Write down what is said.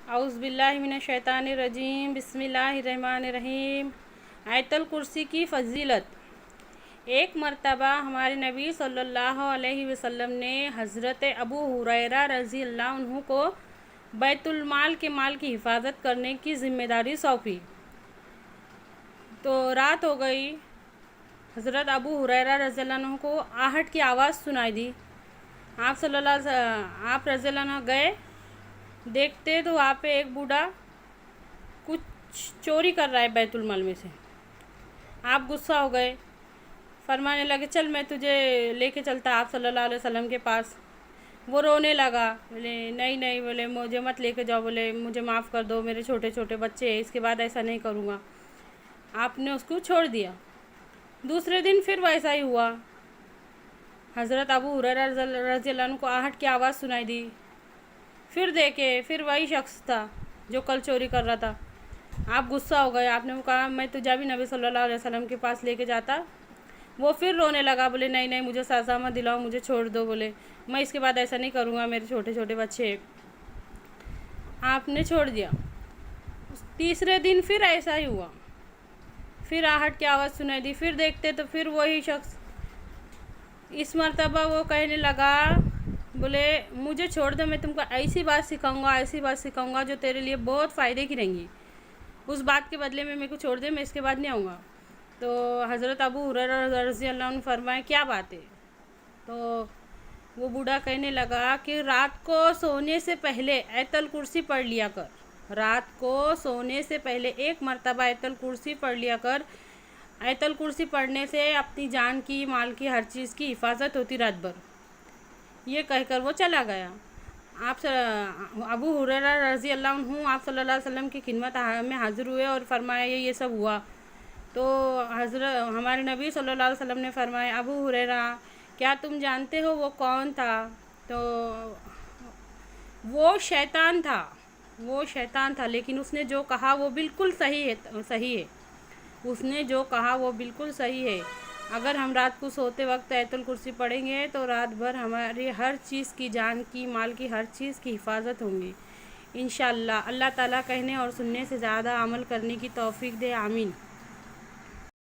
औज़ु बिल्लाहि मिनश शैतानिर रजीम बिस्मिल्लाहिर्रहमानिर रहीम। आयतल कुर्सी की फ़जीलत। एक मरतबा हमारे नबी सल्लल्लाहु अलैहि वसल्लम ने हज़रत अबू हुरैरा रज़ी अल्लाह अन्हु को बैतुल माल के माल की हिफाजत करने की ज़िम्मेदारी सौंपी। तो रात हो गई। हज़रत अबू हुरैरा रज़ी अल्लाह अन्हु को आहट की आवाज़ सुनाई दी। आप रज़ी अल्लाह अन्हु गए, देखते तो वहाँ पे एक बूढ़ा कुछ चोरी कर रहा है बैतुल माल में से। आप गुस्सा हो गए, फरमाने लगे चल मैं तुझे लेके चलता आप सल्लल्लाहु अलैहि वसल्लम के पास। वो रोने लगा, बोले नहीं नहीं, बोले मुझे मत लेके जाओ, बोले मुझे माफ़ कर दो, मेरे छोटे छोटे बच्चे हैं, इसके बाद ऐसा नहीं करूँगा। आपने उसको छोड़ दिया। दूसरे दिन फिर वैसा ही हुआ। हज़रत अबू हुरैरा रज़ी अल्लाह अन्हु को आहट की आवाज़ सुनाई दी। फिर देखे, फिर वही शख्स था जो कल चोरी कर रहा था। आप गुस्सा हो गए, आपने वो कहा मैं तुझे भी नबी सल्लल्लाहु अलैहि वसल्लम के पास लेके जाता। वो फिर रोने लगा, बोले नहीं नहीं, मुझे सज़ा मत दिलाओ, मुझे छोड़ दो, बोले मैं इसके बाद ऐसा नहीं करूँगा, मेरे छोटे छोटे बच्चे। आपने छोड़ दिया। तीसरे दिन फिर ऐसा ही हुआ, फिर आहट की आवाज़ सुनाई दी। फिर देखते तो फिर वही शख्स। इस मरतबा वो कहने लगा, बोले मुझे छोड़ दो, मैं तुमको ऐसी बात सिखाऊंगा जो तेरे लिए बहुत फ़ायदे की रहेंगी। उस बात के बदले में मेरे को छोड़ दे, मैं इसके बाद नहीं आऊँगा। तो हज़रत अबू हुरैरा रज़ी अल्लाह अन्हु फरमाए क्या बात है? तो वो बूढ़ा कहने लगा कि रात को सोने से पहले आयतल कुर्सी पढ़ लिया कर। रात को सोने से पहले एक मरतबा आयतल कुर्सी पढ़ लिया कर। आयतल कुर्सी पढ़ने से अपनी जान की, माल की, हर चीज़ की हिफाजत होती रात भर। ये कहकर वो चला गया। अबू हुरैरा रज़ी अल्लाह अन्हु आप सल्लल्लाहु अलैहि वसल्लम की खिदमत में हाज़िर हुए और फरमाया ये सब हुआ। तो हमारे नबी सल्लल्लाहु अलैहि वसल्लम ने फरमाया, अबू हुरैरा क्या तुम जानते हो वो कौन था? तो वो शैतान था, लेकिन उसने जो कहा वो बिल्कुल सही है। उसने जो कहा वो बिल्कुल सही है। अगर हम रात को सोते वक्त आयतुल कुर्सी पढ़ेंगे तो रात भर हमारी हर चीज़ की, जान की, माल की, हर चीज़ की हिफाजत होंगी इंशाअल्लाह। अल्लाह ताला कहने और सुनने से ज़्यादा अमल करने की तौफीक दे, आमीन।